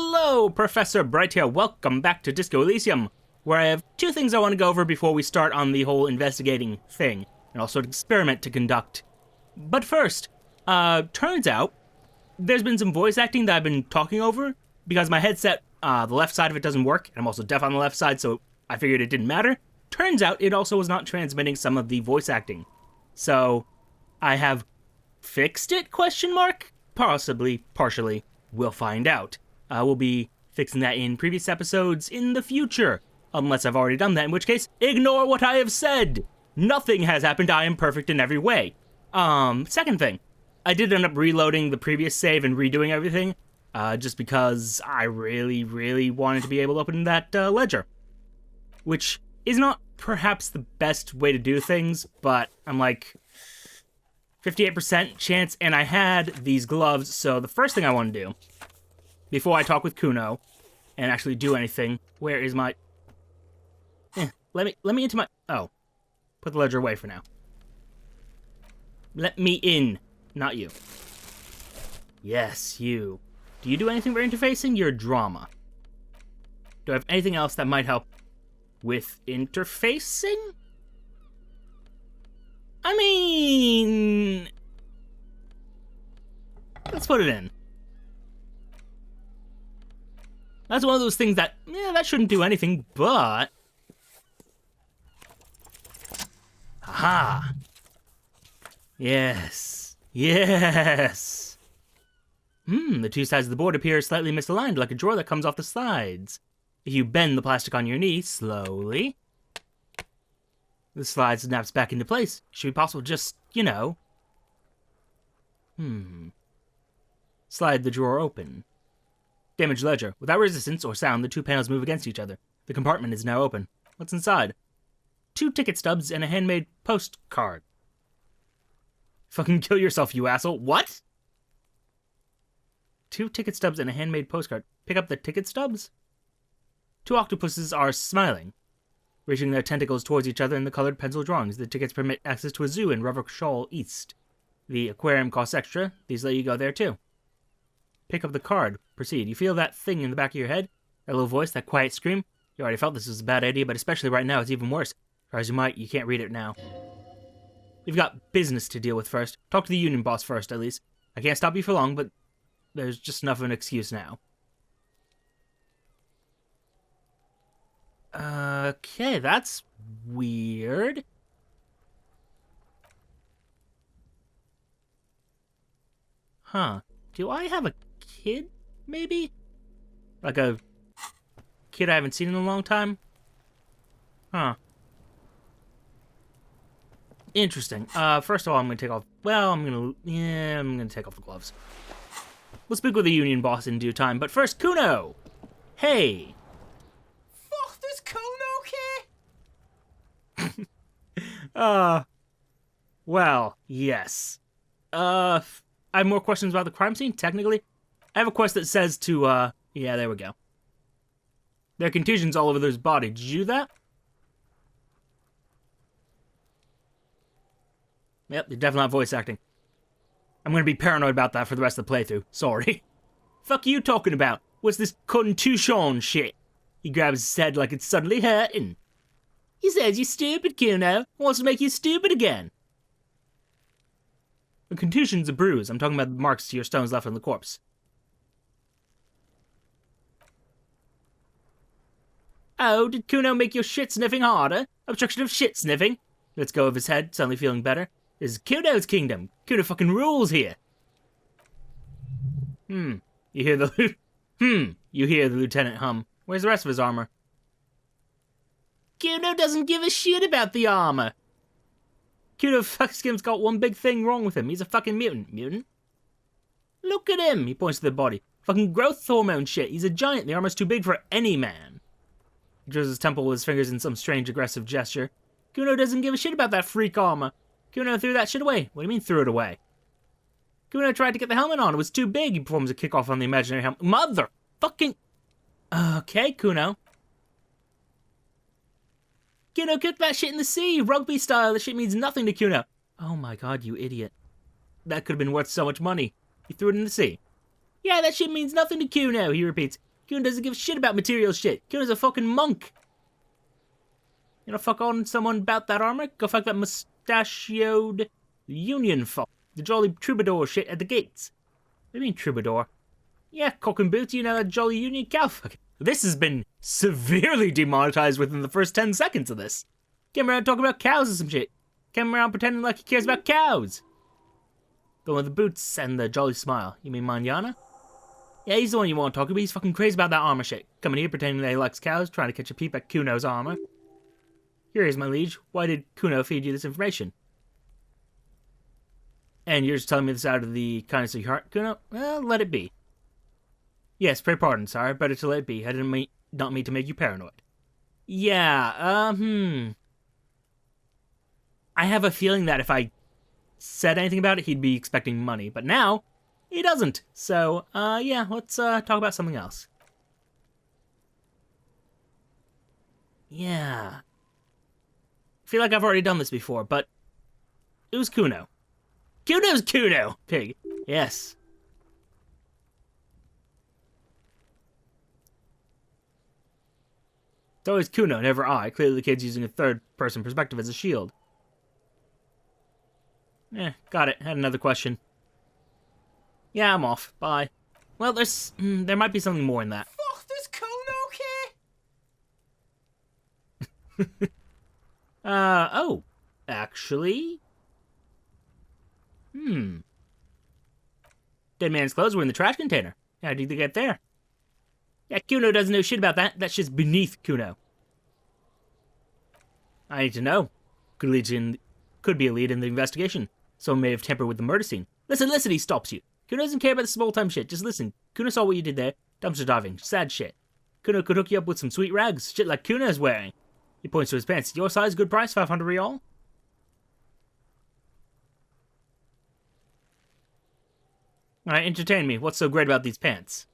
Hello, Professor Bright here. Welcome back to Disco Elysium, where I have two things I want to go over before we start on the whole investigating thing, and also an experiment to conduct. But first, turns out, there's been some voice acting that I've been talking over, because my headset, the left side of it doesn't work, and I'm also deaf on the left side, so I figured it didn't matter. Turns out, it also was not transmitting some of the voice acting. So, I have fixed it, question mark? Possibly, partially. We'll find out. We'll be fixing that in previous episodes in the future. Unless I've already done that, in which case, ignore what I have said! Nothing has happened, I am perfect in every way. Second thing. I did end up reloading the previous save and redoing everything, just because I really wanted to be able to open that, ledger. Which is not perhaps the best way to do things, but I'm like, 58% chance, and I had these gloves, so the first thing I want to do, before I talk with Kuno, and actually do anything, where is my... let me into my... Oh. Put the ledger away for now. Let me in, not you. Yes, you. Do you do anything for interfacing? You're drama. Do I have anything else that might help with interfacing? I mean... let's put it in. That's one of those things that, that shouldn't do anything, but... Aha! Yes. Yes! The two sides of the board appear slightly misaligned, like a drawer that comes off the sides. If you bend the plastic on your knee slowly, the slide snaps back into place. Should be possible just, Slide the drawer open. Damaged ledger. Without resistance or sound, the two panels move against each other. The compartment is now open. What's inside? 2 ticket stubs and a handmade postcard. Fucking kill yourself, you asshole. What? 2 ticket stubs and a handmade postcard. Pick up the ticket stubs? 2 octopuses are smiling, reaching their tentacles towards each other in the colored pencil drawings. The tickets permit access to a zoo in Rubber Shoal East. The aquarium costs extra. These let you go there too. Pick up the card. Proceed. You feel that thing in the back of your head? That little voice, that quiet scream? You already felt this was a bad idea, but especially right now, it's even worse. Try as you might, you can't read it now. We've got business to deal with first. Talk to the union boss first, at least. I can't stop you for long, but there's just enough of an excuse now. Okay, that's weird. Huh. Do I have a kid, maybe? Like a kid I haven't seen in a long time? Huh. Interesting. First of all, I'm gonna take off... well, I'm gonna take off the gloves. We'll speak with the union boss in due time, but first, Kuno! Hey! Fuck, does Kuno care? Well, yes. I have more questions about the crime scene, technically. I have a quest that says to, yeah, there we go. There are contusions all over his body. Did you do that? Yep, you're definitely not voice acting. I'm gonna be paranoid about that for the rest of the playthrough. Sorry. Fuck you talking about? What's this contusion shit? He grabs his head like it's suddenly hurting. He says you're stupid, Kuno. Wants to make you stupid again. A contusion's a bruise. I'm talking about the marks to your stones left on the corpse. Oh, did Kuno make your shit sniffing harder? Obstruction of shit sniffing? Let's go of his head, suddenly feeling better. This is Kuno's kingdom. Kuno fucking rules here. You hear the you hear the lieutenant hum. Where's the rest of his armor? Kuno doesn't give a shit about the armor. Kuno fuckskim's got one big thing wrong with him. He's a fucking mutant. Mutant? Look at him. He points to the body. Fucking growth hormone shit. He's a giant. The armor's too big for any man. He draws his temple with his fingers in some strange aggressive gesture. Kuno doesn't give a shit about that freak armor. Kuno threw that shit away. What do you mean threw it away? Kuno tried to get the helmet on. It was too big. He performs a kickoff on the imaginary helmet. Mother fucking... Okay, Kuno. Kuno, kick that shit in the sea, rugby style. That shit means nothing to Kuno. Oh my god, you idiot. That could have been worth so much money. He threw it in the sea. Yeah, that shit means nothing to Kuno, he repeats. Kuno doesn't give a shit about material shit. Kuno's a fucking monk. You know, fuck on someone about that armor? Go fuck that mustachioed union fuck. The jolly troubadour shit at the gates. What do you mean troubadour? Yeah, cock and boots, you know, that jolly union cow fuck. This has been severely demonetized within the first 10 seconds of this. Came around talking about cows or some shit. Came around pretending like he cares about cows. The one with the boots and the jolly smile. You mean Manana? Yeah, he's the one you want to talk about. He's fucking crazy about that armor shit. Coming here pretending that he likes cows, trying to catch a peep at Kuno's armor. Here he is, my liege. Why did Kuno feed you this information? And you're just telling me this out of the kindness of your heart, Kuno? Well, let it be. Yes, pray pardon, sire. Better to let it be. I didn't not mean to make you paranoid. Yeah, I have a feeling that if I said anything about it, he'd be expecting money. But now, he doesn't. So, yeah, let's talk about something else. Yeah. I feel like I've already done this before, but it was Kuno. Kuno's Kuno! Pig. Yes. It's always Kuno, never I. Clearly the kid's using a third-person perspective as a shield. Got it. Had another question. Yeah, I'm off. Bye. Well, there might be something more in that. Fuck this Kuno kid. Oh. Actually... Dead man's clothes were in the trash container. How did they get there? Yeah, Kuno doesn't know shit about that. That's just beneath Kuno. I need to know. Could be a lead in the investigation. Someone may have tampered with the murder scene. Listen, he stops you. Kuno doesn't care about the small-time shit. Just listen. Kuno saw what you did there. Dumpster diving. Sad shit. Kuno could hook you up with some sweet rags. Shit like Kuno's wearing. He points to his pants. Your size, good price, 500 real? Alright, entertain me. What's so great about these pants?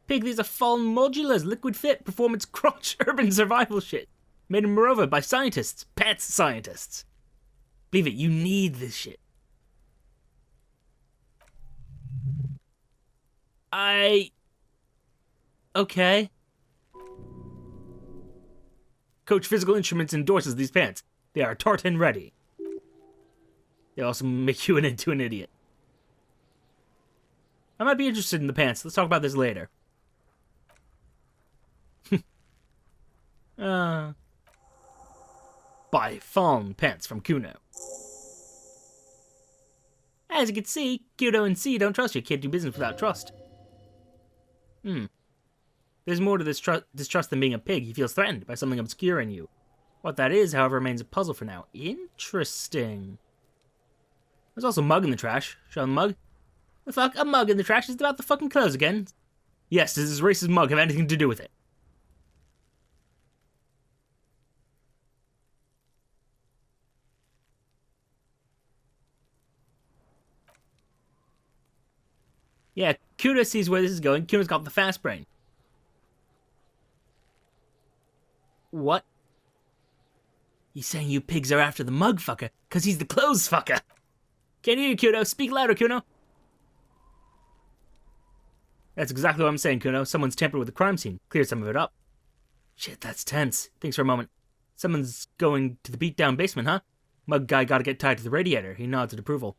Pig, these are fallen modulars, liquid fit, performance crotch, urban survival shit. Made in Morova by scientists. Pants scientists. Believe it, you need this shit. Okay. Coach Physical Instruments endorses these pants. They are tartan ready. They also make you into an idiot. I might be interested in the pants. Let's talk about this later. Buy fallen pants from Kuno. As you can see, Kuno and C don't trust you. Can't do business without trust. There's more to this distrust than being a pig. He feels threatened by something obscure in you. What that is, however, remains a puzzle for now. Interesting. There's also a mug in the trash. Show the mug. The fuck? A mug in the trash? Is it about the fucking clothes again? Yes, does this racist mug have anything to do with it? Yeah, Kuno sees where this is going. Kuno's got the fast brain. What? He's saying you pigs are after the mug fucker, because he's the clothes fucker. Can't hear you, Kuno. Speak louder, Kuno. That's exactly what I'm saying, Kuno. Someone's tampered with the crime scene. Cleared some of it up. Shit, that's tense. Thinks for a moment. Someone's going to the beat-down basement, huh? Mug guy gotta get tied to the radiator. He nods in approval.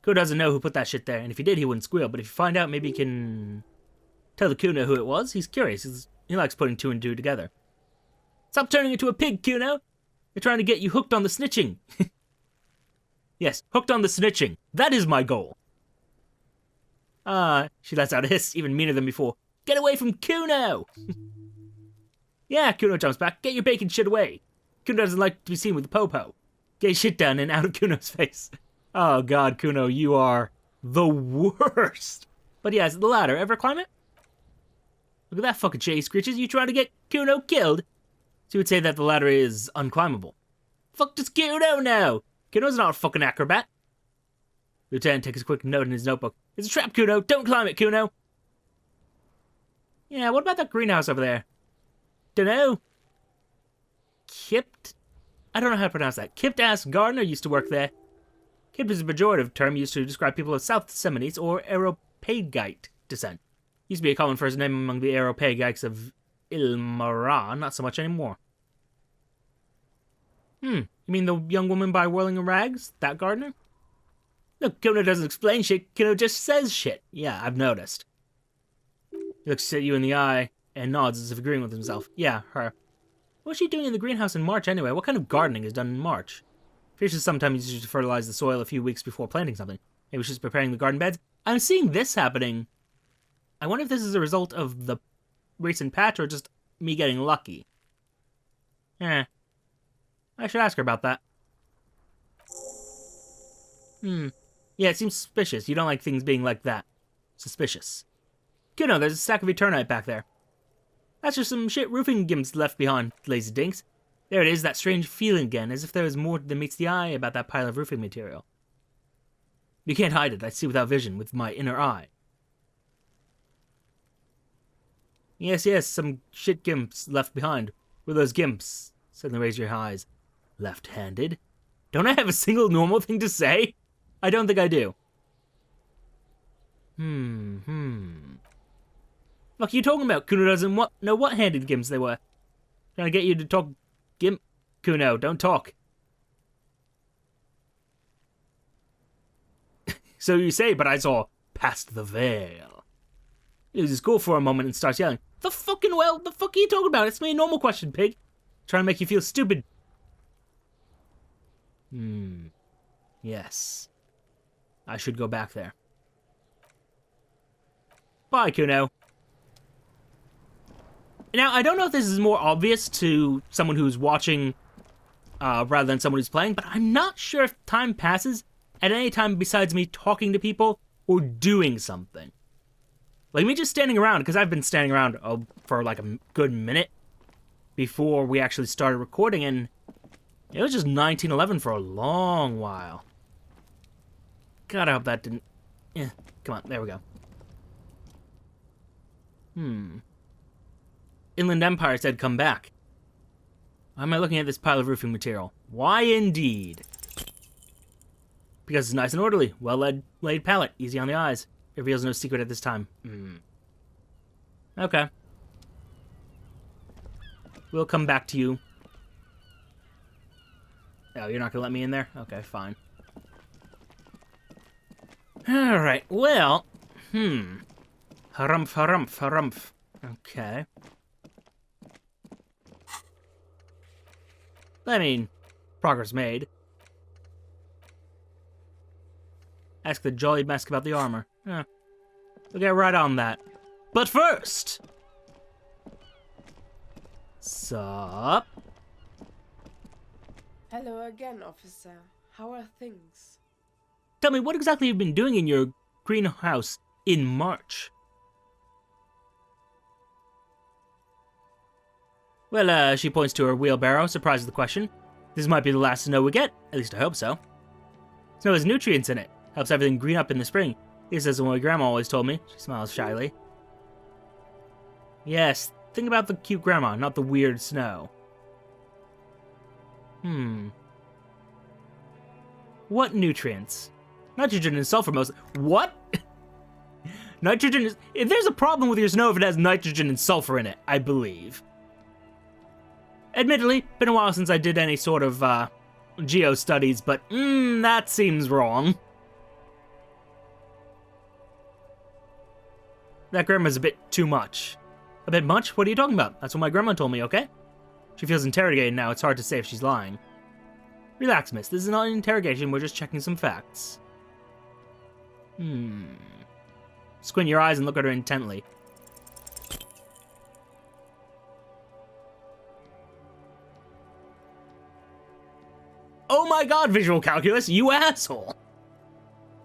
Kuno doesn't know who put that shit there, and if he did, he wouldn't squeal. But if you find out, maybe he can tell the Kuno who it was. He's curious. He likes putting two and two together. Stop turning into a pig, Kuno! They're trying to get you hooked on the snitching. Yes, hooked on the snitching. That is my goal. She lets out a hiss, even meaner than before. Get away from Kuno! Yeah, Kuno jumps back. Get your bacon shit away. Kuno doesn't like to be seen with the po-po. Get your shit done and out of Kuno's face. Oh god, Kuno, you are the worst. But yeah, is it the ladder? Ever climb it? Look at that fucking shit, Screeches. You trying to get Kuno killed? So you would say that the ladder is unclimbable. Fuck does Kuno know? Kuno's not a fucking acrobat. Lieutenant takes a quick note in his notebook. It's a trap, Kuno. Don't climb it, Kuno. Yeah, what about that greenhouse over there? Dunno. Kipped? I don't know how to pronounce that. Kipped-ass gardener used to work there. Kipped is a pejorative term used to describe people of South Seminoles or Aeropagite descent. Used to be a common first name among the Aeropagites of Ilmara, not so much anymore. You mean the young woman by whirling in rags? That gardener? Look, Kuno doesn't explain shit, Kuno just says shit. Yeah, I've noticed. He looks at you in the eye and nods as if agreeing with himself. Yeah, her. What's she doing in the greenhouse in March anyway? What kind of gardening is done in March? Fishes sometimes use to fertilize the soil a few weeks before planting something. Maybe she's preparing the garden beds. I'm seeing this happening. I wonder if this is a result of the recent patch or just me getting lucky. I should ask her about that. Yeah, it seems suspicious. You don't like things being like that. Suspicious. Kuno, there's a stack of Eternite back there. That's just some shit roofing gimps left behind, lazy dinks. There it is, that strange feeling again, as if there was more than meets the eye about that pile of roofing material. You can't hide it, I see without vision, with my inner eye. Yes, some shit gimps left behind. Were those gimps? Suddenly raise your eyes. Left-handed? Don't I have a single normal thing to say? I don't think I do. What are you talking about? Kuno doesn't know what handed gimps they were. Trying to get you to talk gimp. Kuno, don't talk. So you say, but I saw past the veil. He loses cool for a moment and starts yelling. The fuck are you talking about? It's me a normal question, pig. Trying to make you feel stupid. Yes. I should go back there. Bye, Kuno. Now, I don't know if this is more obvious to someone who's watching rather than someone who's playing, but I'm not sure if time passes at any time besides me talking to people or doing something. Like me just standing around, because I've been standing around for like a good minute before we actually started recording, and it was just 1911 for a long while. God, I hope that didn't... come on, there we go. Inland Empire said come back. Why am I looking at this pile of roofing material? Why indeed? Because it's nice and orderly. Well-laid palette. Easy on the eyes. It reveals no secret at this time. Okay. We'll come back to you. Oh, you're not gonna let me in there? Okay, fine. Alright, well... Harumph. Okay. I mean, progress made. Ask the Jolly Mask about the armor. We'll get right on that. But first... Sup? Hello again, officer. How are things? Tell me, what exactly you've been doing in your greenhouse in March? Well, she points to her wheelbarrow, surprised at the question. This might be the last snow we get. At least I hope so. Snow has nutrients in it. Helps everything green up in the spring. This is what my grandma always told me. She smiles shyly. Yes, think about the cute grandma, not the weird snow. What nutrients? Nitrogen and sulfur most... What? Nitrogen is... If there's a problem with your snow if it has nitrogen and sulfur in it, I believe. Admittedly, been a while since I did any sort of, geo studies, but, that seems wrong. That grandma's a bit too much. A bit much? What are you talking about? That's what my grandma told me, okay? She feels interrogated now. It's hard to say if she's lying. Relax, miss. This is not an interrogation. We're just checking some facts. Squint your eyes and look at her intently. Oh my god, visual calculus, you asshole!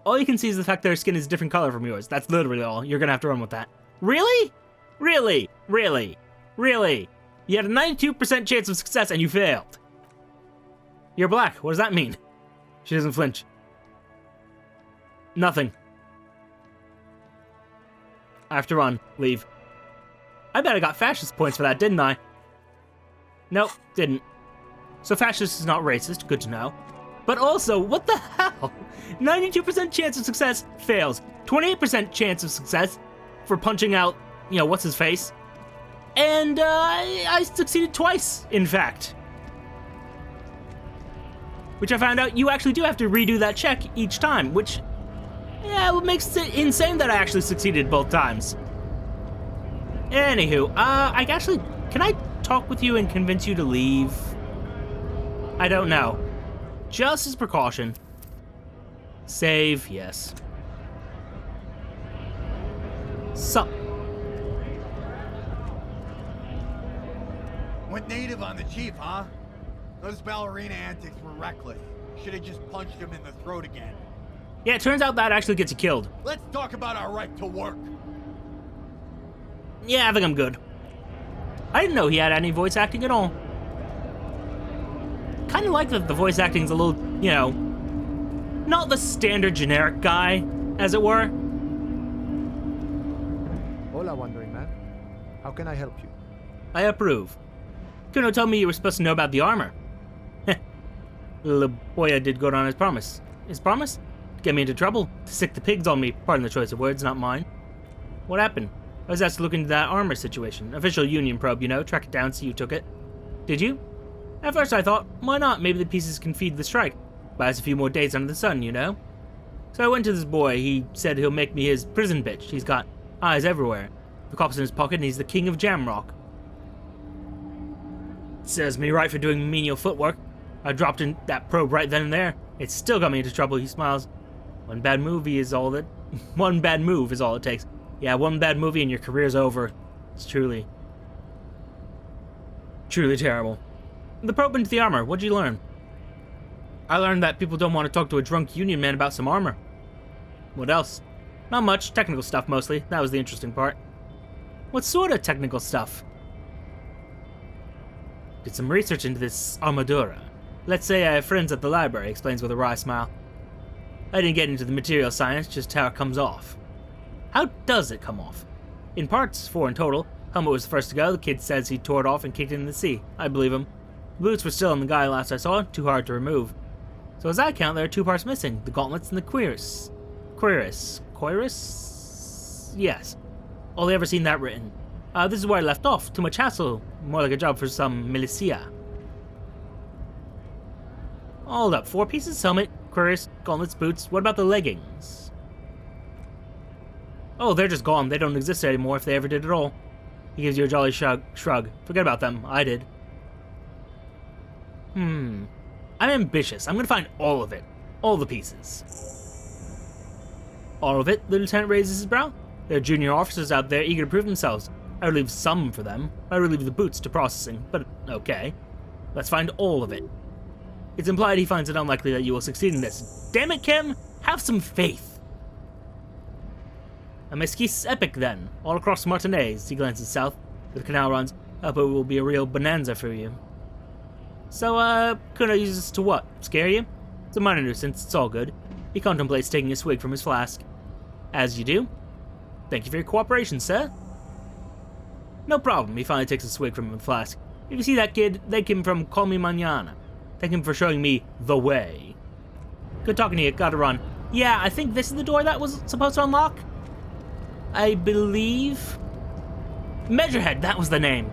All you can see is the fact that her skin is a different color from yours. That's literally all. You're gonna have to run with that. Really? Really? Really? Really? You had a 92% chance of success and you failed. You're black. What does that mean? She doesn't flinch. Nothing. I have to run. Leave. I bet I got fascist points for that, didn't I? Nope, didn't. So fascist is not racist, good to know. But also, what the hell? 92% chance of success fails. 28% chance of success for punching out, you know, what's his face. And I succeeded twice, in fact. Which I found out you actually do have to redo that check each time, which, yeah, it makes it insane that I actually succeeded both times. Anywho, can I talk with you and convince you to leave? I don't know. Just as precaution. Save, yes. So. Went native on the chief, huh? Those ballerina antics were reckless. Should have just punched him in the throat again. Yeah, it turns out that actually gets you killed. Let's talk about our right to work. Yeah, I think I'm good. I didn't know he had any voice acting at all. Kind of like that the voice acting's a little, you know, not the standard generic guy, as it were. Hola, wandering man. How can I help you? I approve. Kuno told me you were supposed to know about the armor. Laboya did good on his promise. His promise? To get me into trouble. To sick the pigs on me. Pardon the choice of words, not mine. What happened? I was asked to look into that armor situation. Official union probe, you know. Track it down, so you took it. Did you? At first I thought, why not? Maybe the pieces can feed the strike. Buy us a few more days under the sun, you know? So I went to this boy. He said he'll make me his prison bitch. He's got eyes everywhere. The cop's in his pocket and he's the king of Jamrock. Serves me right for doing menial footwork. I dropped in that probe right then and there. It still got me into trouble, he smiles. One bad move is all it takes. Yeah, one bad movie and your career's over. It's truly terrible. The probe into the armor, what'd you learn? I learned that people don't want to talk to a drunk union man about some armor. What else? Not much, technical stuff mostly. That was the interesting part. What sort of technical stuff? Did some research into this armadura. Let's say I have friends at the library, explains with a wry smile. I didn't get into the material science, just how it comes off. How does it come off? In parts, 4 in total. Helmet was the first to go. The kid says he tore it off and kicked it in the sea. I believe him. The boots were still on the guy last I saw, too hard to remove. So as I count, there are 2 parts missing. The gauntlets and the cuirass. Cuirass? Yes. Only ever seen that written. This is where I left off. Too much hassle. More like a job for some militia. Hold up. 4 pieces? Helmet, cuirass, gauntlets, boots. What about the leggings? Oh, they're just gone. They don't exist anymore if they ever did at all. He gives you a jolly shrug. Forget about them. I did. I'm ambitious. I'm gonna find all of it. All the pieces. All of it? The lieutenant raises his brow. There are junior officers out there eager to prove themselves. I would leave some for them. I would leave the boots to processing, but okay. Let's find all of it. It's implied he finds it unlikely that you will succeed in this. Damn it, Kim! Have some faith! A mesquite epic, then. All across Martinez. He glances south. The canal runs. Up it will be a real bonanza for you. So, Kuno uses this to what? Scare you? It's a minor nuisance. It's all good. He contemplates taking a swig from his flask. As you do. Thank you for your cooperation, sir. No problem. He finally takes a swig from the flask. If you see that kid, thank him from Call Me Mañana. Thank him for showing me the way. Good talking to you. Gotta run. Yeah, I think this is the door that was supposed to unlock. I believe... Measurehead, that was the name.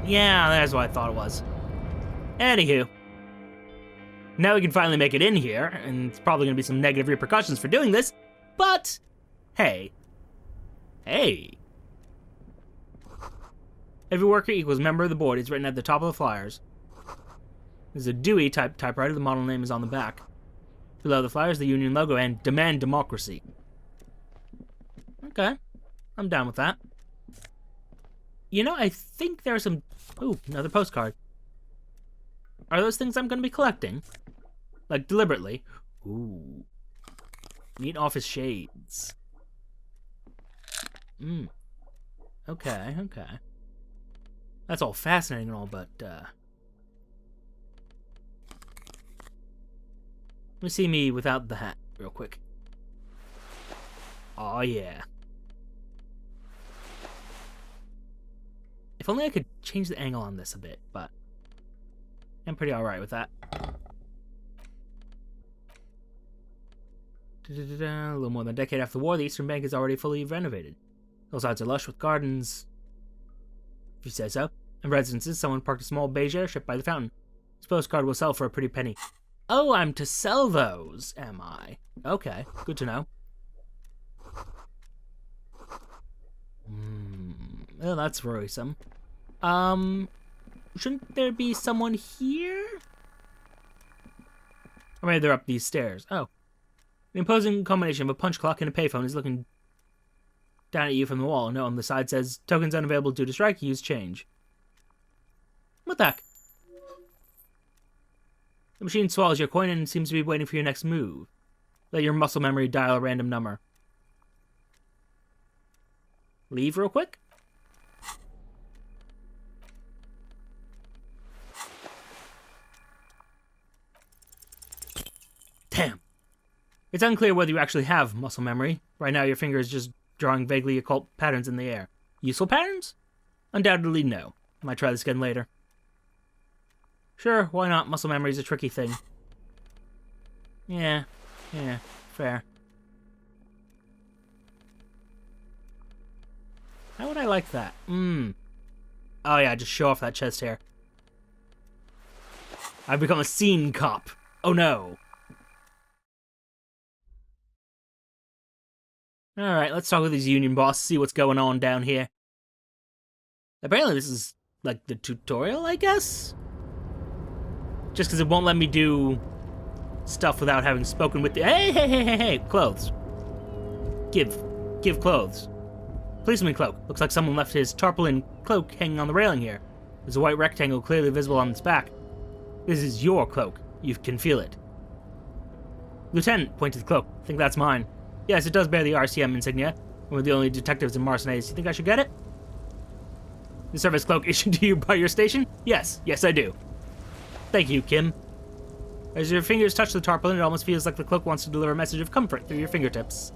Yeah, that's what I thought it was. Anywho. Now we can finally make it in here, and it's probably going to be some negative repercussions for doing this, but... Hey. Hey. Every worker equals member of the board is written at the top of the flyers. There's a Dewey type typewriter, the model name is on the back. Below the flyers, the union logo and Demand Democracy. Okay. I'm down with that. You know, I think there are some... Ooh, another postcard. Are those things I'm going to be collecting? Like, deliberately? Ooh. Neat office shades. Okay. That's all fascinating and all, but, Let me see me without the hat, real quick. Oh yeah. If only I could change the angle on this a bit, but I'm pretty alright with that. A little more than a decade after the war, the Eastern Bank is already fully renovated. Hillsides are lush with gardens, if you say so, and residences. Someone parked a small beige airship by the fountain. This postcard will sell for a pretty penny. Oh, I'm to sell those, am I? Okay, good to know. Well, that's worrisome. Shouldn't there be someone here? Or maybe they're up these stairs. Oh. The imposing combination of a punch clock and a payphone is looking down at you from the wall. A note on the side says, tokens unavailable due to strike, use change. What the heck? The machine swallows your coin and seems to be waiting for your next move. Let your muscle memory dial a random number. Leave real quick? Damn. It's unclear whether you actually have muscle memory. Right now, your finger is just drawing vaguely occult patterns in the air. Useful patterns? Undoubtedly no. Might try this again later. Sure, why not? Muscle memory is a tricky thing. Yeah, fair. How would I like that? Oh yeah, just show off that chest hair. I've become a scene cop. Oh no. Alright, let's talk with these union boss, see what's going on down here. Apparently this is, like, the tutorial, I guess? Just because it won't let me do stuff without having spoken with the— Hey, clothes. Give clothes. Policeman cloak. Looks like someone left his tarpaulin cloak hanging on the railing here. There's a white rectangle clearly visible on its back. This is your cloak. You can feel it. Lieutenant, point to the cloak. Think that's mine. Yes, it does bear the RCM insignia. We're the only detectives in Marseilles. You think I should get it? The service cloak issued to you by your station? Yes, I do. Thank you, Kim. As your fingers touch the tarpaulin, it almost feels like the cloak wants to deliver a message of comfort through your fingertips.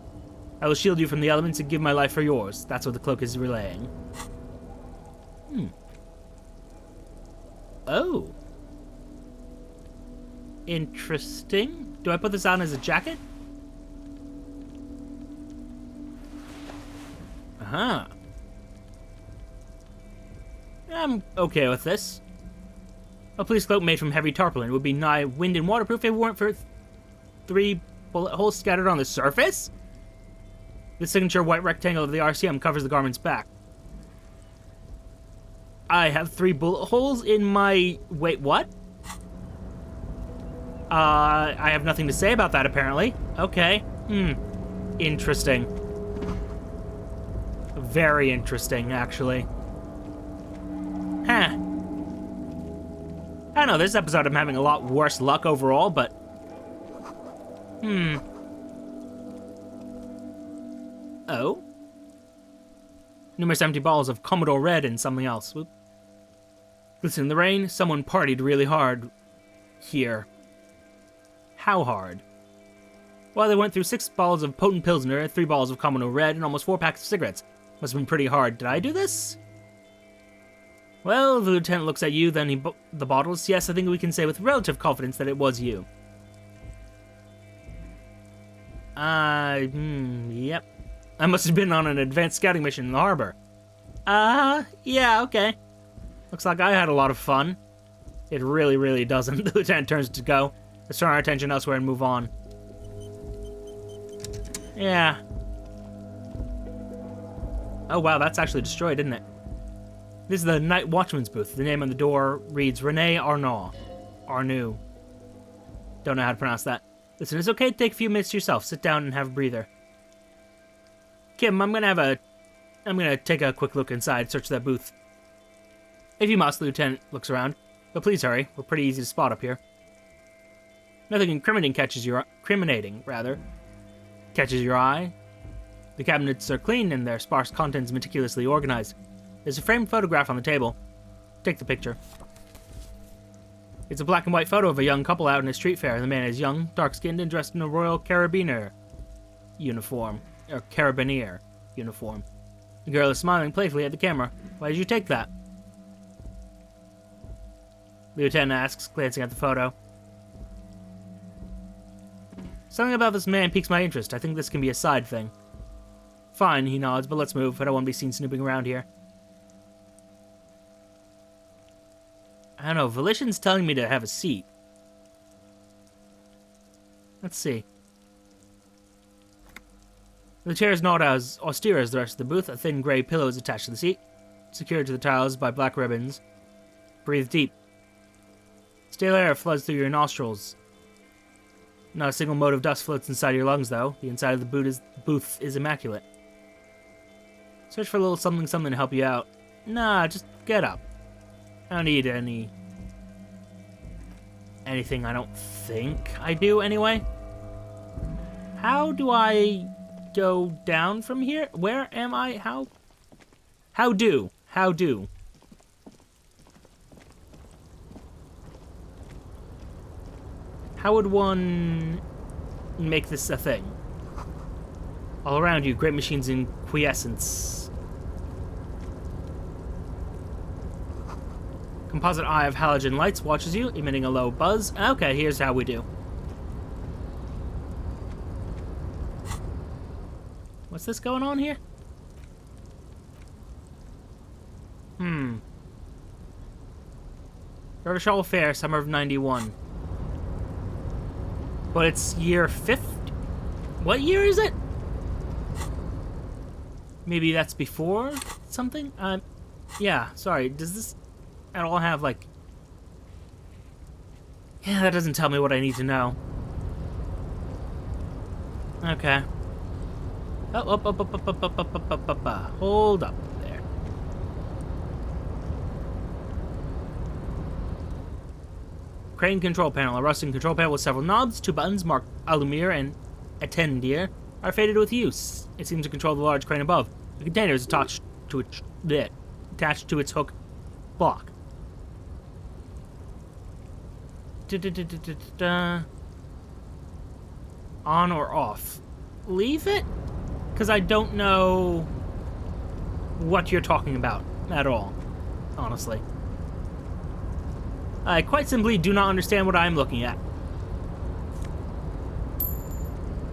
I will shield you from the elements and give my life for yours. That's what the cloak is relaying. Oh. Interesting. Do I put this on as a jacket? Uh-huh. I'm okay with this. A police cloak made from heavy tarpaulin would be nigh wind and waterproof if it weren't for 3 bullet holes scattered on the surface? The signature white rectangle of the RCM covers the garment's back. I have 3 bullet holes in my— Wait, what? I have nothing to say about that, apparently. Okay. Interesting. Very interesting, actually. Huh. I don't know, this episode I'm having a lot worse luck overall, but... Oh? Numerous empty bottles of Commodore Red and something else. Whoop. Listen, in the rain, someone partied really hard here. How hard? Well, they went through 6 bottles of potent Pilsner, 3 bottles of Commodore Red, and almost 4 packs of cigarettes. Must have been pretty hard. Did I do this? Well, the lieutenant looks at you, then the bottles. Yes, I think we can say with relative confidence that it was you. Yep. I must have been on an advanced scouting mission in the harbor. Yeah, okay. Looks like I had a lot of fun. It really, really doesn't. The lieutenant turns to go. Let's turn our attention elsewhere and move on. Yeah. Oh wow, that's actually destroyed, isn't it? This is the Night Watchman's booth. The name on the door reads Rene Arnaud. Arnaud. Don't know how to pronounce that. Listen, it's okay to take a few minutes to yourself. Sit down and have a breather. Kim, I'm gonna take a quick look inside, search that booth. If you must, the lieutenant looks around. But please hurry. We're pretty easy to spot up here. Nothing incriminating catches your eye. The cabinets are clean and their sparse contents meticulously organized. There's a framed photograph on the table. Take the picture. It's a black and white photo of a young couple out in a street fair. The man is young, dark-skinned, and dressed in a Royal Carabiner uniform. Or Carabinier uniform. The girl is smiling playfully at the camera. Why did you take that? The lieutenant asks, glancing at the photo. Something about this man piques my interest. I think this can be a side thing. Fine, he nods, but let's move. I don't want to be seen snooping around here. I don't know, Volition's telling me to have a seat. Let's see. The chair is not as austere as the rest of the booth. A thin gray pillow is attached to the seat, secured to the tiles by black ribbons. Breathe deep. Stale air floods through your nostrils. Not a single mote of dust floats inside your lungs, though. The inside of the booth is immaculate. Search for a little something to help you out. Nah, just get up. I don't need anything, I don't think I do, anyway. How do I go down from here? Where am I? How do? How would one make this a thing? All around you, great machines in quiescence. Composite eye of halogen lights watches you, emitting a low buzz. Okay, here's how we do. What's this going on here? Rochelle Fair, summer of 91. But it's year 50? What year is it? Maybe that's before something? Yeah, sorry. Does this at all have, like... Yeah, that doesn't tell me what I need to know. Okay. Up. Hold up there. Crane control panel. A rusting control panel with several knobs, 2 buttons marked Alumir and Attendir are faded with use. It seems to control the large crane above. The container is attached to its hook block. On or off? Leave it? Because I don't know what you're talking about at all, honestly. I quite simply do not understand what I'm looking at.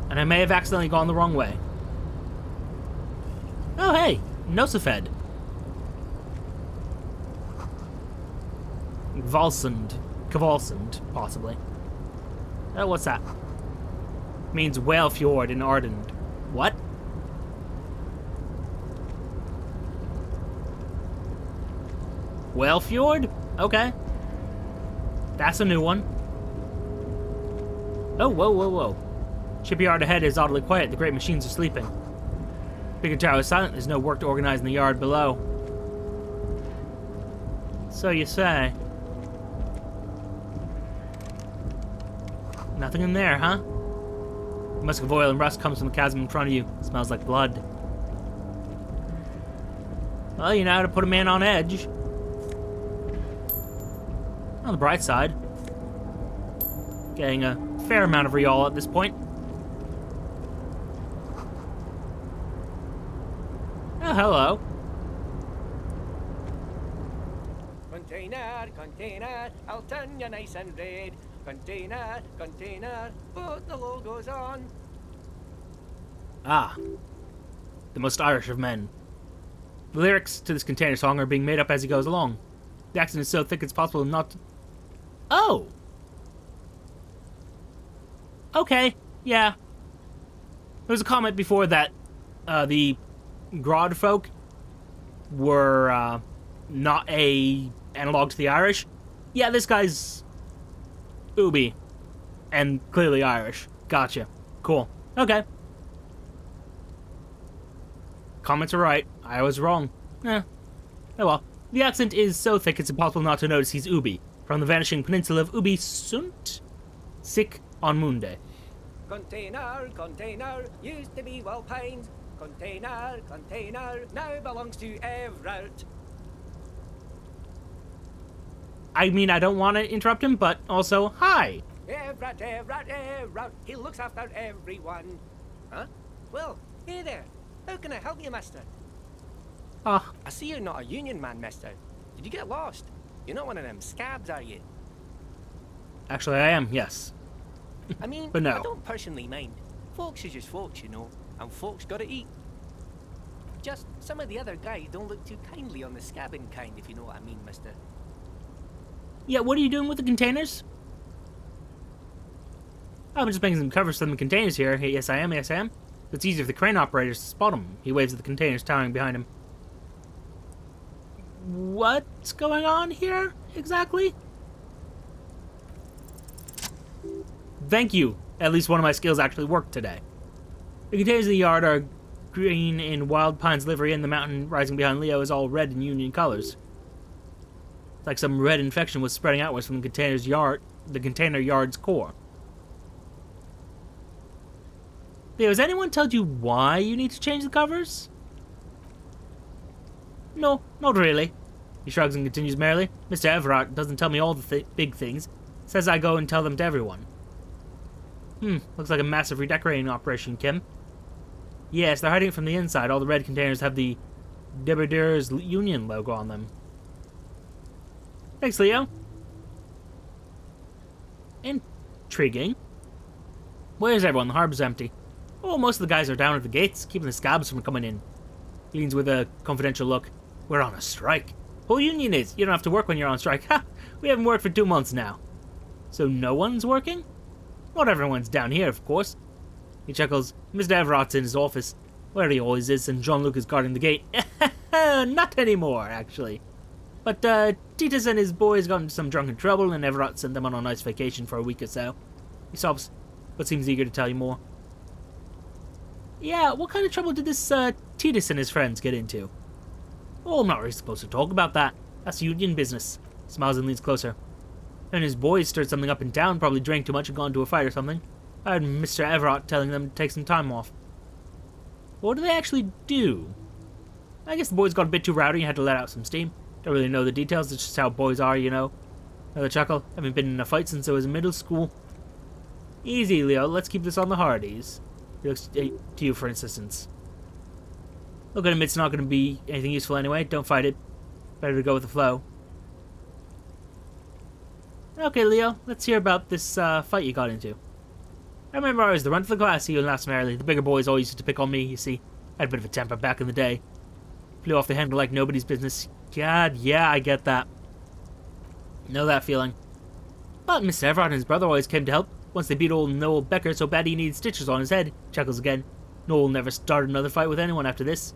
And I may have accidentally gone the wrong way. Oh, hey, Nosifed. Kvalsund, possibly. Oh, what's that? Means whale fjord in Arden. What? Whale fjord? Okay. That's a new one. Oh, whoa. Shipyard ahead is oddly quiet. The great machines are sleeping. Bigger tower is silent. There's no work to organize in the yard below. So you say. Nothing in there, huh? The musk of oil and rust comes from the chasm in front of you. It smells like blood. Well, you know how to put a man on edge. On the bright side, getting a fair amount of real at this point. Oh, hello. Container, I'll turn you nice and red. Container, put the logos on. Ah, the most Irish of men. The lyrics to this container song are being made up as he goes along. The accent is so thick it's possible not to... Oh! Okay, yeah. There was a comment before that the Grod folk were not a analog to the Irish. Yeah, this guy's Ubi and clearly Irish. Gotcha. Cool. Okay. Comments are right. I was wrong. Oh well. The accent is so thick it's impossible not to notice he's Ubi, from the vanishing peninsula of Ubi Sunt, Sic on Munde. Container, used to be well pines. Container, now belongs to Everett. I mean, I don't want to interrupt him, but also, hi. Everett, he looks after everyone. Huh? Well, hey there. How can I help you, mister? I see you're not a union man, mister. Did you get lost? You're not one of them scabs, are you? Actually, I am, yes. I mean, But no. I don't personally mind. Folks is just folks, you know, and folks gotta eat. Just some of the other guys don't look too kindly on the scabbing kind, if you know what I mean, mister. Yeah, what are you doing with the containers? I'm just making some covers for the containers here. Hey, yes, I am. Yes, I am. It's easier for the crane operators to spot them. He waves at the containers towering behind him. What's going on here, exactly? Thank you. At least one of my skills actually worked today. The containers in the yard are green in Wild Pine's livery, and the mountain rising behind Leo is all red in Union colors. It's like some red infection was spreading outwards from the container yard's core. Leo, has anyone told you why you need to change the covers? No, not really. He shrugs and continues merrily. Mr. Everett doesn't tell me all the big things. Says I go and tell them to everyone. Looks like a massive redecorating operation, Kim. Yes, they're hiding it from the inside. All the red containers have the Debardeurs Union logo on them. Thanks, Leo. Intriguing. Where's everyone? The harbor's empty. Oh, most of the guys are down at the gates, keeping the scabs from coming in. He leans with a confidential look. We're on a strike. Whole union is. You don't have to work when you're on strike. Ha! We haven't worked for 2 months now. So no one's working? Not everyone's down here, of course. He chuckles. Mr. Everett's in his office, where he always is, and Jean-Luc is guarding the gate. Not anymore, actually. But Titus and his boys got into some drunken trouble, and Everett sent them on a nice vacation for a week or so. He sobs, but seems eager to tell you more. Yeah, what kind of trouble did this Titus and his friends get into? Oh, I'm not really supposed to talk about that. That's union business. Smiles and leans closer. And his boys stirred something up in town, probably drank too much and gone to a fight or something. I heard Mr. Everett telling them to take some time off. What do they actually do? I guess the boys got a bit too rowdy and had to let out some steam. Don't really know the details, it's just how boys are, you know. Another chuckle. Haven't been in a fight since I was in middle school. Easy, Leo. Let's keep this on the hardies. He looks to you for insistence. Look at him, it's not going to be anything useful anyway. Don't fight it. Better to go with the flow. Okay, Leo, let's hear about this fight you got into. I remember I was the runt of the class, he laughs merrily. The bigger boys always used to pick on me, you see. I had a bit of a temper back in the day. Flew off the handle like nobody's business. God, yeah, I get that. Know that feeling. But Mr. Everett and his brother always came to help. Once they beat old Noel Becker so bad he needs stitches on his head. Chuckles again. Noel never started another fight with anyone after this.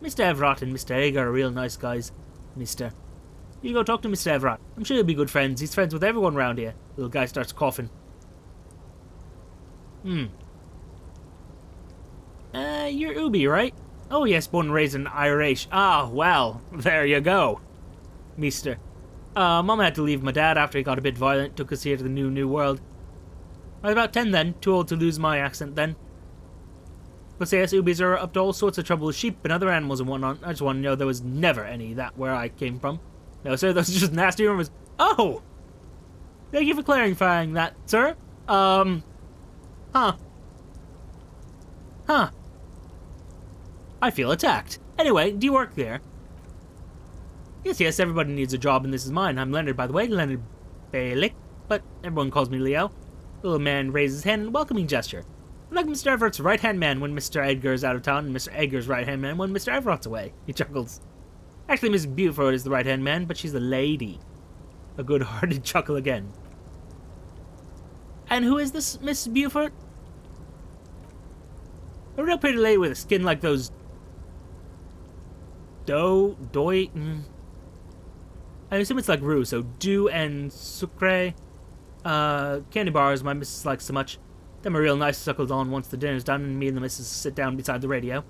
Mr. Everett and Mr. Egg are real nice guys. Mr. You go talk to Mr. Everett. I'm sure he'll be good friends. He's friends with everyone around here. The little guy starts coughing. You're Ubi, right? Oh yes, born and raised in Irish. Ah, well, there you go. Meester. Mom had to leave my dad after he got a bit violent, took us here to the new world. I was about 10 then, too old to lose my accent then. But say yes, Ubis are up to all sorts of trouble with sheep and other animals and whatnot. I just want to know there was never any of that where I came from. No, sir, those are just nasty rumors. Oh! Thank you for clarifying that, sir. Huh. I feel attacked. Anyway, do you work there? Yes, everybody needs a job and this is mine. I'm Leonard, by the way, Leonard Bailick, but everyone calls me Leo. The little man raises his hand in a welcoming gesture. I'm like Mr. Everett's right-hand man when Mr. Edgar's out of town, and Mr. Edgar's right-hand man when Mr. Everett's away. He chuckles. Actually, Miss Buford is the right-hand man, but she's a lady. A good-hearted chuckle again. And who is this Miss Buford? A real pretty lady with a skin like those... I assume it's like roux, so doux and sucre. Candy bars my missus likes so much. Them are real nice suckled on once the dinner's done and me and the missus sit down beside the radio.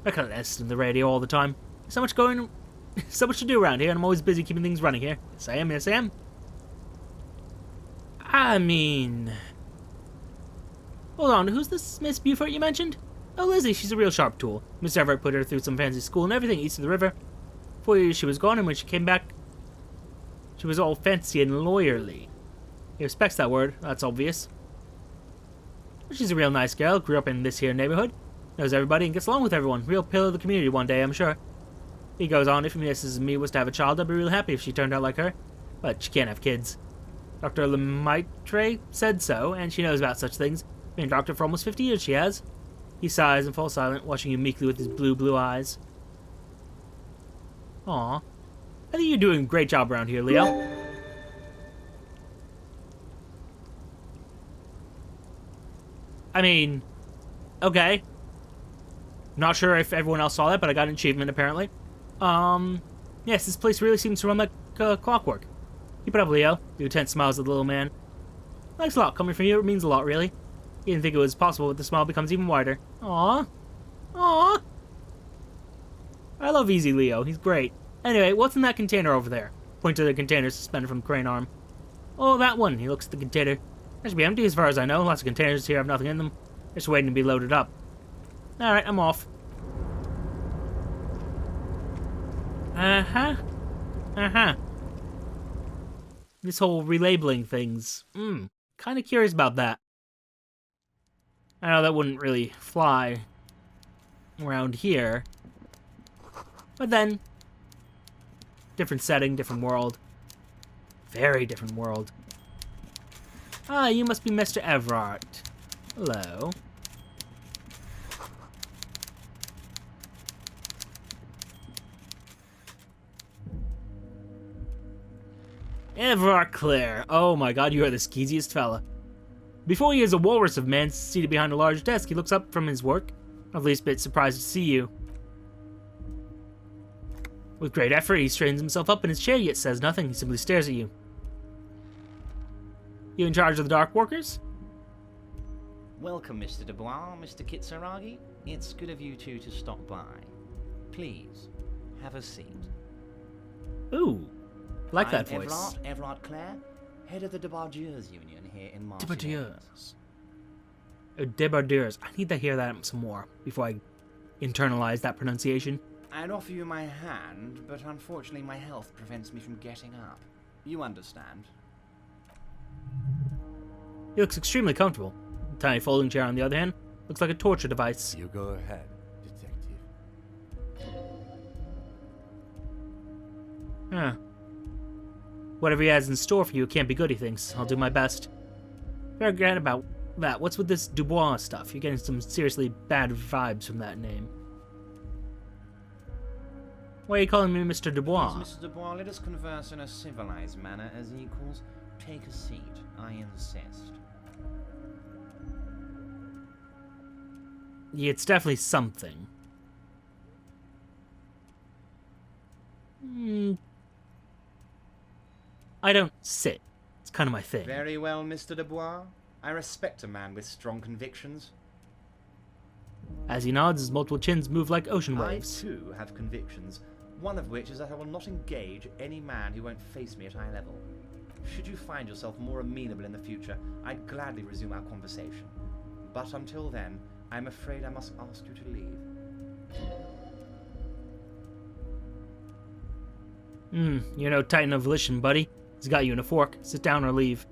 I can't listen to the radio all the time. So much to do around here, and I'm always busy keeping things running here. Yes, I am. I mean... Hold on, who's this Miss Buford you mentioned? Oh, Lizzie, she's a real sharp tool. Mr. Everett put her through some fancy school and everything east of the river. 4 years she was gone, and when she came back, she was all fancy and lawyerly. He respects that word, that's obvious. But she's a real nice girl, grew up in this here neighborhood, knows everybody and gets along with everyone. Real pillar of the community one day, I'm sure. He goes on, if Mrs. and me was to have a child, I'd be real happy if she turned out like her. But she can't have kids. Dr. Lemaitre said so, and she knows about such things. Been a doctor for almost 50 years, she has. He sighs and falls silent, watching you meekly with his blue eyes. Aw. I think you're doing a great job around here, Leo. I mean, okay. Not sure if everyone else saw that, but I got an achievement, apparently. Yes, this place really seems to run like clockwork. Keep it up, Leo. The lieutenant smiles at the little man. Thanks a lot. Coming from you, it means a lot, really. He didn't think it was possible, but the smile becomes even wider. Aww. Aww. I love Easy Leo. He's great. Anyway, what's in that container over there? Point to the container suspended from the crane arm. Oh, that one. He looks at the container. It should be empty as far as I know. Lots of containers here have nothing in them. Just waiting to be loaded up. Alright, I'm off. Uh-huh. Uh-huh. This whole relabeling things. Kind of curious about that. I know that wouldn't really fly around here. But then, different setting, different world. Very different world. Ah, you must be Mr. Everard. Hello. Everard Clare. Oh my god, you are the skeeziest fella. Before he is a walrus of man seated behind a large desk, he looks up from his work, at least a bit surprised to see you. With great effort, he straightens himself up in his chair, yet says nothing. He simply stares at you. You in charge of the Dark Workers? Welcome, Mr. Dubois, Mr. Kitsuragi. It's good of you two to stop by. Please, have a seat. Ooh, I like that voice. I'm Everard Clare, head of the Debardeurs Union here in Marseille. Debardeurs. Oh, Debardeurs. I need to hear that some more before I internalize that pronunciation. I'd offer you my hand, but unfortunately my health prevents me from getting up. You understand? He looks extremely comfortable. The tiny folding chair, on the other hand, looks like a torture device. You go ahead, detective. Huh. Whatever he has in store for you can't be good, he thinks. I'll do my best. Forget about that. What's with this Dubois stuff? You're getting some seriously bad vibes from that name. Why are you calling me Mr. Dubois? Please, Mr. Dubois, let us converse in a civilized manner as equals. Take a seat. I insist. Yeah, it's definitely something. I don't sit. It's kind of my thing. Very well, Mr. Dubois. I respect a man with strong convictions. As he nods, his multiple chins move like ocean waves. I, too, have convictions. One of which is that I will not engage any man who won't face me at eye level. Should you find yourself more amenable in the future, I'd gladly resume our conversation. But until then, I'm afraid I must ask you to leave. You're no titan of volition, buddy. He's got you in a fork. Sit down or leave.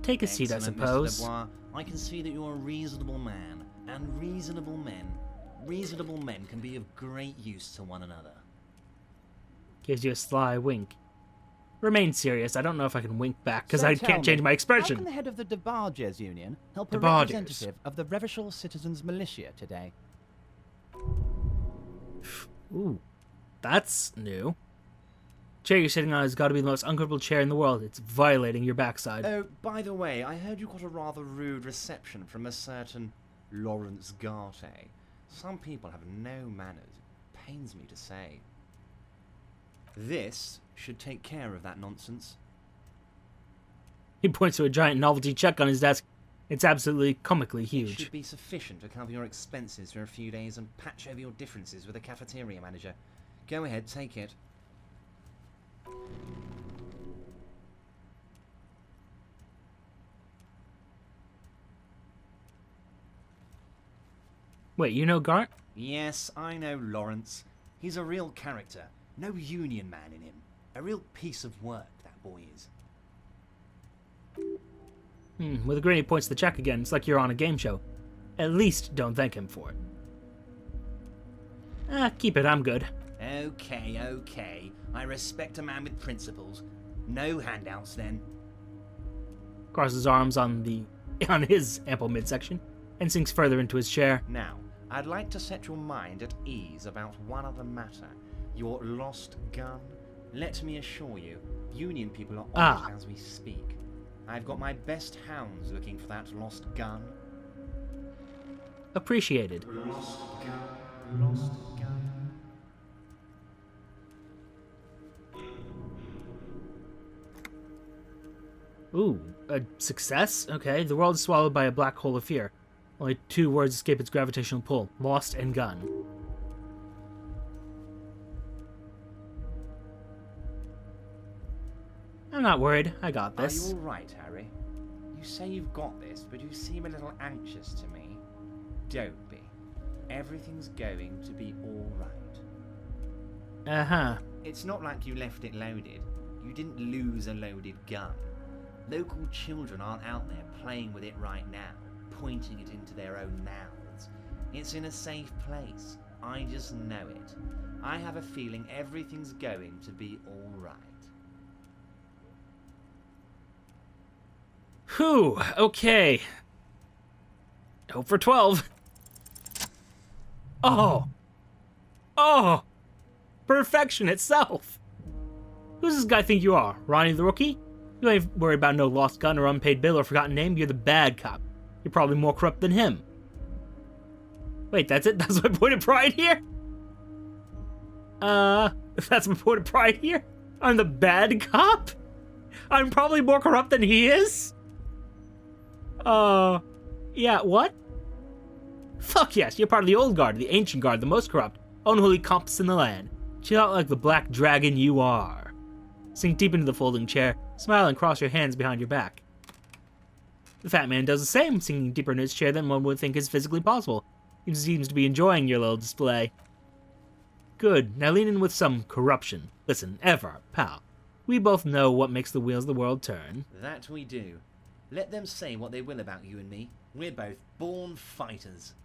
Take a seat, I suppose. Mr. Dubois. I can see that you're a reasonable man, and reasonable men can be of great use to one another. Gives you a sly wink. Remain serious. I don't know if I can wink back, because I can't change my expression. How can the head of the Debardeurs Union help a Debardeurs. representative of the Revachol Citizens Militia today? Ooh, that's new. Chair you're sitting on has got to be the most uncomfortable chair in the world. It's violating your backside. Oh, by the way, I heard you got a rather rude reception from a certain Lawrence Garte. Some people have no manners. It pains me to say. This should take care of that nonsense. He points to a giant novelty check on his desk. It's absolutely comically It huge. should be sufficient to cover your expenses for a few days and patch over your differences with the cafeteria manager. Go ahead, take it. Wait, you know Gart? Yes, I know Lawrence. He's a real character. No union man in him. A real piece of work, that boy is. With a grin, he points to the check again. It's like you're on a game show. At least don't thank him for it. Keep it, I'm good. Okay. I respect a man with principles. No handouts, then. Crosses his arms on his ample midsection and sinks further into his chair. Now, I'd like to set your mind at ease about one other matter. Your lost gun. Let me assure you, Union people are on it as we speak. I've got my best hounds looking for that lost gun. Appreciated. Lost gun. Lost gun. Ooh, a success? Okay, the world is swallowed by a black hole of fear. Only 2 words escape its gravitational pull. Lost and gun. I'm not worried. I got Are this. you alright, Harry? You say you've got this, but you seem a little anxious to me. Don't be. Everything's going to be alright. Uh-huh. It's not like you left it loaded. You didn't lose a loaded gun. Local children aren't out there playing with it right now, pointing it into their own mouths. It's in a safe place. I just know it. I have a feeling everything's going to be alright. Whew, okay. Hope for 12. Oh! Perfection itself! Who does this guy think you are? Ronnie the Rookie? You ain't worried about no lost gun or unpaid bill or forgotten name. You're the bad cop. You're probably more corrupt than him. Wait, that's it? That's my point of pride here? If that's my point of pride here? I'm the bad cop? I'm probably more corrupt than he is? Yeah, what? Fuck yes, you're part of the old guard, the ancient guard, the most corrupt, unholy cops in the land. Chill out like the black dragon you are. Sink deep into the folding chair, smile and cross your hands behind your back. The fat man does the same, sinking deeper in his chair than one would think is physically possible. He seems to be enjoying your little display. Good, now lean in with some corruption. Listen, Ever, pal, we both know what makes the wheels of the world turn. That we do. Let them say what they will about you and me. We're both born fighters.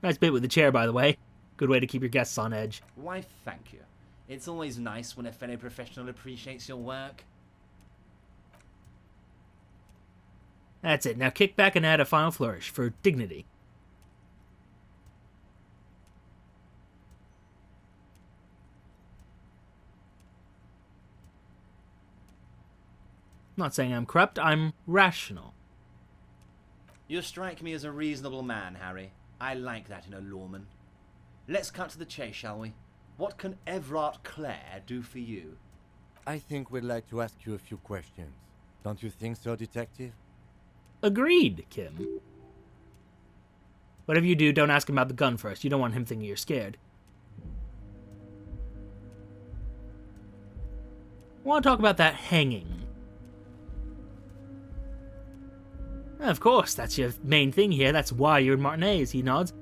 Nice bit with the chair, by the way. Good way to keep your guests on edge. Why, thank you. It's always nice when a fellow professional appreciates your work. That's it, now kick back and add a final flourish for dignity. I'm not saying I'm corrupt, I'm rational. You strike me as a reasonable man, Harry. I like that in a lawman. Let's cut to the chase, shall we? What can Everard Clare do for you? I think we'd like to ask you a few questions. Don't you think so, Detective? Agreed, Kim. Whatever you do, don't ask him about the gun first. You don't want him thinking you're scared. I want to talk about that hanging. Of course, that's your main thing here. That's why you're in Martinez, he nods.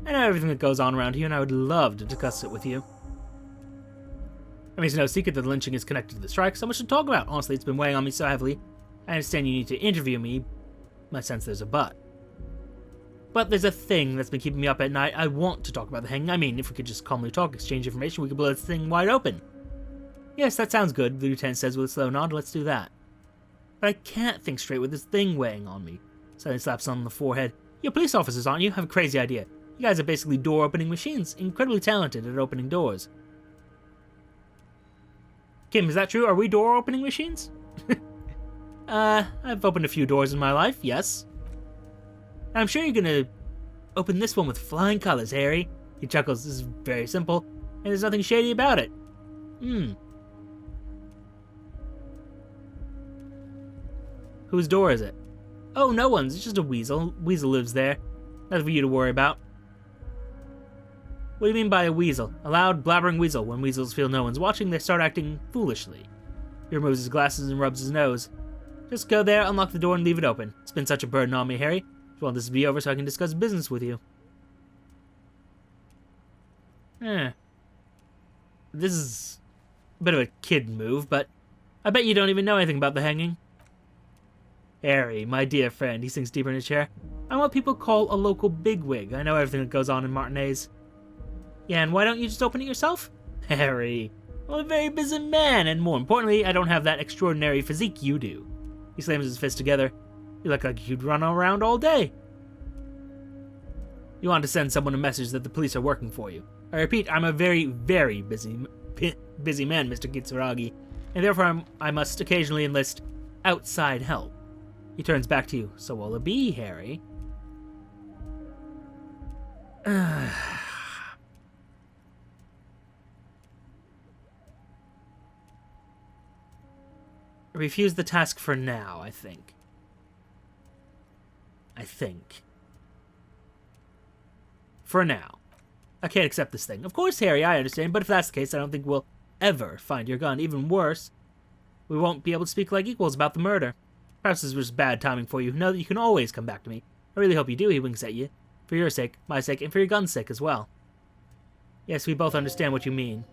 I know everything that goes on around here, and I would love to discuss it with you. I mean, it's no secret that the lynching is connected to the strike. So much to talk about. Honestly, it's been weighing on me so heavily. I understand you need to interview me. I sense there's a but. But there's a thing that's been keeping me up at night. I want to talk about the hanging. I mean, if we could just calmly talk, exchange information, we could blow this thing wide open. Yes, that sounds good, the lieutenant says with a slow nod. Let's do that. But I can't think straight with this thing weighing on me. Suddenly slaps on the forehead. You're police officers, aren't you? I have a crazy idea. You guys are basically door-opening machines, incredibly talented at opening doors. Kim, is that true? Are we door-opening machines? I've opened a few doors in my life, yes. I'm sure you're gonna open this one with flying colors, Harry. He chuckles. This is very simple, and there's nothing shady about it. Whose door is it? Oh, no one's. It's just a weasel. Weasel lives there. Nothing for you to worry about. What do you mean by a weasel? A loud, blabbering weasel. When weasels feel no one's watching, they start acting foolishly. He removes his glasses and rubs his nose. Just go there, unlock the door, and leave it open. It's been such a burden on me, Harry. I want this to be over so I can discuss business with you. This is a bit of a kid move, but I bet you don't even know anything about the hanging. Harry, my dear friend, he sinks deeper in his chair. I'm what people call a local bigwig. I know everything that goes on in Martinez. Yeah, and why don't you just open it yourself? Harry, I'm a very busy man, and more importantly, I don't have that extraordinary physique you do. He slams his fists together. You look like you'd run around all day. You want to send someone a message that the police are working for you. I repeat, I'm a very, very busy man, Mr. Kitsuragi, and therefore I must occasionally enlist outside help. He turns back to you. So will it be, Harry? Refuse the task for now, I think. For now. I can't accept this thing. Of course, Harry, I understand, but if that's the case, I don't think we'll ever find your gun. Even worse, we won't be able to speak like equals about the murder. Perhaps this was bad timing for you. Know that you can always come back to me. I really hope you do, he winks at you. For your sake, my sake, and for your gun's sake as well. Yes, we both understand what you mean.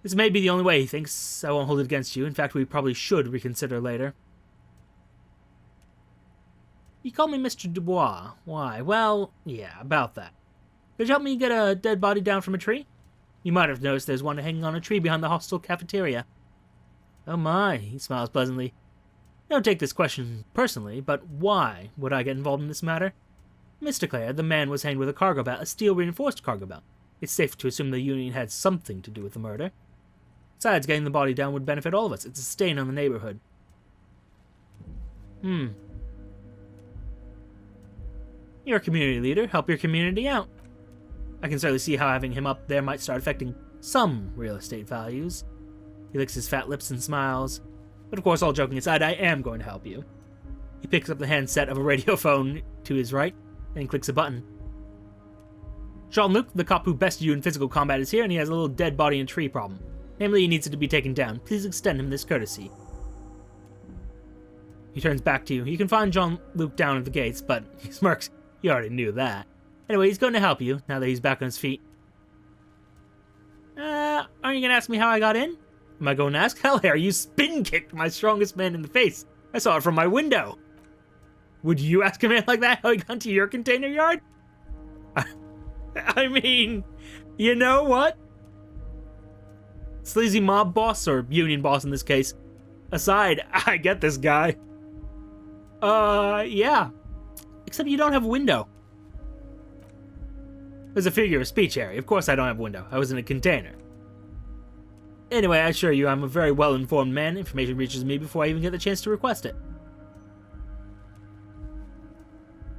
This may be the only way, he thinks. I won't hold it against you. In fact, we probably should reconsider later. You call me Mr. Dubois. Why? Well, yeah, about that. Could you help me get a dead body down from a tree? You might have noticed there's one hanging on a tree behind the hostel cafeteria. Oh my, he smiles pleasantly. Don't take this question personally, but why would I get involved in this matter? Mr. Clare, the man was hanged with a cargo belt, a steel-reinforced cargo belt. It's safe to assume the Union had something to do with the murder. Besides, getting the body down would benefit all of us. It's a stain on the neighborhood. You're a community leader. Help your community out. I can certainly see how having him up there might start affecting some real estate values. He licks his fat lips and smiles. But of course, all joking aside, I am going to help you. He picks up the handset of a radio phone to his right and clicks a button. Jean-Luc, the cop who bested you in physical combat, is here, and he has a little dead body and tree problem. Namely, he needs it to be taken down. Please extend him this courtesy. He turns back to you. You can find Jean-Luc down at the gates, but he smirks. You already knew that. Anyway, he's going to help you, now that he's back on his feet. Aren't you going to ask me how I got in? Am I going to ask? Hell, Harry, you spin-kicked my strongest man in the face. I saw it from my window. Would you ask a man like that how he got into your container yard? I mean, you know what? Sleazy mob boss, or union boss in this case, aside, I get this guy. Yeah. Except you don't have a window. There's a figure of speech, Harry. Of course I don't have a window. I was in a container. Anyway, I assure you I'm a very well-informed man. Information reaches me before I even get the chance to request it.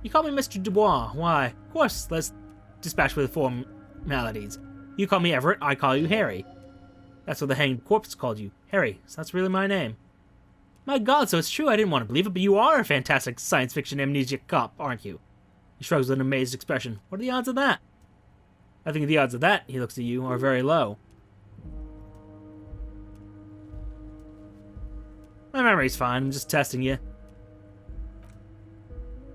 You call me Mr. Dubois. Why? Of course, let's dispatch with formalities. You call me Everett, I call you Harry. That's what the hanged corpse called you. Harry, so that's really my name. My god, so it's true. I didn't want to believe it, but you are a fantastic science fiction amnesia cop, aren't you? He shrugs with an amazed expression. What are the odds of that? I think the odds of that, he looks at you, are very low. My memory's fine. I'm just testing you.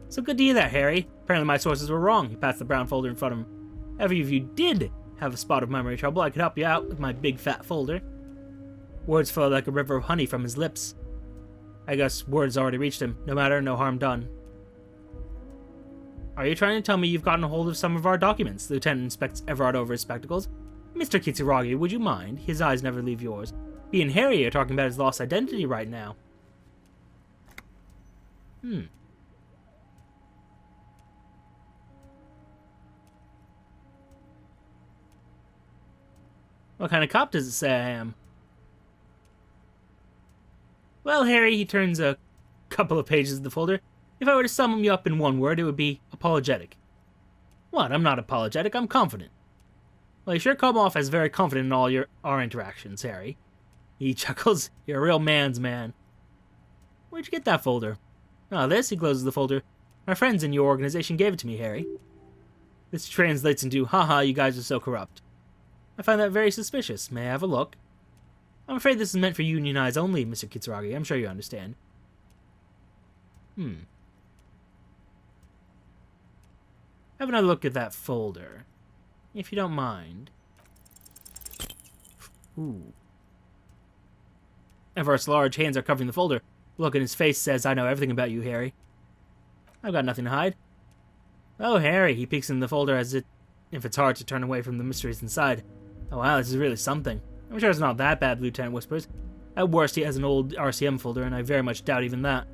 So good to hear that, Harry. Apparently my sources were wrong. He pats the brown folder in front of him. If any of you did have a spot of memory trouble, I could help you out with my big fat folder. Words flow like a river of honey from his lips. I guess words already reached him. No matter, no harm done. Are you trying to tell me you've gotten a hold of some of our documents? The lieutenant inspects Everard over his spectacles. Mr. Kitsuragi, would you mind? His eyes never leave yours. He and Harry are talking about his lost identity right now. What kind of cop does it say I am? Well, Harry, he turns a couple of pages of the folder. If I were to sum you up in one word, it would be apologetic. What? I'm not apologetic, I'm confident. Well, you sure come off as very confident in all our interactions, Harry. He chuckles. You're a real man's man. Where'd you get that folder? Oh, this? He closes the folder. My friends in your organization gave it to me, Harry. This translates into, haha, you guys are so corrupt. I find that very suspicious. May I have a look? I'm afraid this is meant for union eyes only, Mr. Kitsuragi. I'm sure you understand. Have another look at that folder. If you don't mind. Ooh. Everett's large hands are covering the folder. The look in his face says, I know everything about you, Harry. I've got nothing to hide. Oh, Harry, he peeks in the folder as if it's hard to turn away from the mysteries inside. Oh, wow, this is really something. I'm sure it's not that bad, Lieutenant whispers. At worst, he has an old RCM folder, and I very much doubt even that.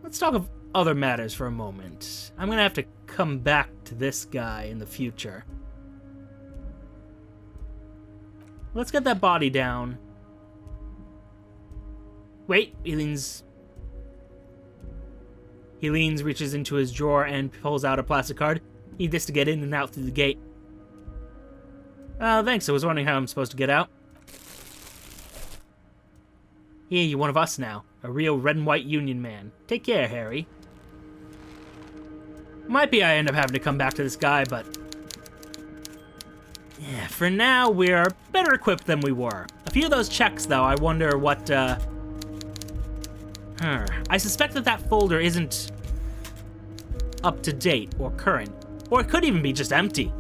Let's talk of other matters for a moment. I'm gonna have to come back to this guy in the future. Let's get that body down. Wait, he leans, reaches into his drawer, and pulls out a plastic card. Need this to get in and out through the gate. Thanks, I was wondering how I'm supposed to get out. Yeah, you're one of us now. A real red and white Union man. Take care, Harry. Might be I end up having to come back to this guy, but... yeah, for now, we're better equipped than we were. A few of those checks, though, I wonder what, I suspect that folder isn't up to date or current. Or it could even be just empty.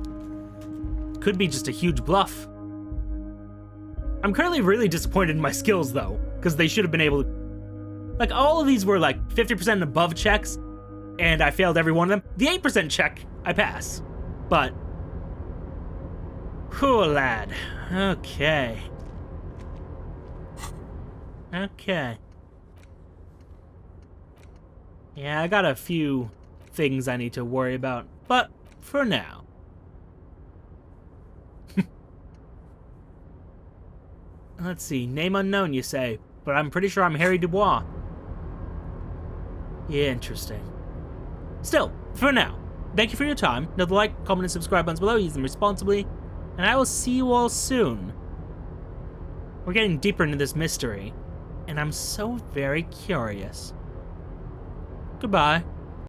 Could be just a huge bluff. I'm currently really disappointed in my skills, though, because they should have been able to... like, all of these were, like, 50% and above checks, and I failed every one of them. The 8% check, I pass. But... whew, lad. Okay. Okay. Yeah, I got a few things I need to worry about, but for now. Let's see, name unknown, you say, but I'm pretty sure I'm Harry Dubois. Yeah, interesting. Still, for now, thank you for your time. Note the like, comment, and subscribe buttons below. Use them responsibly, and I will see you all soon. We're getting deeper into this mystery, and I'm so very curious. Goodbye.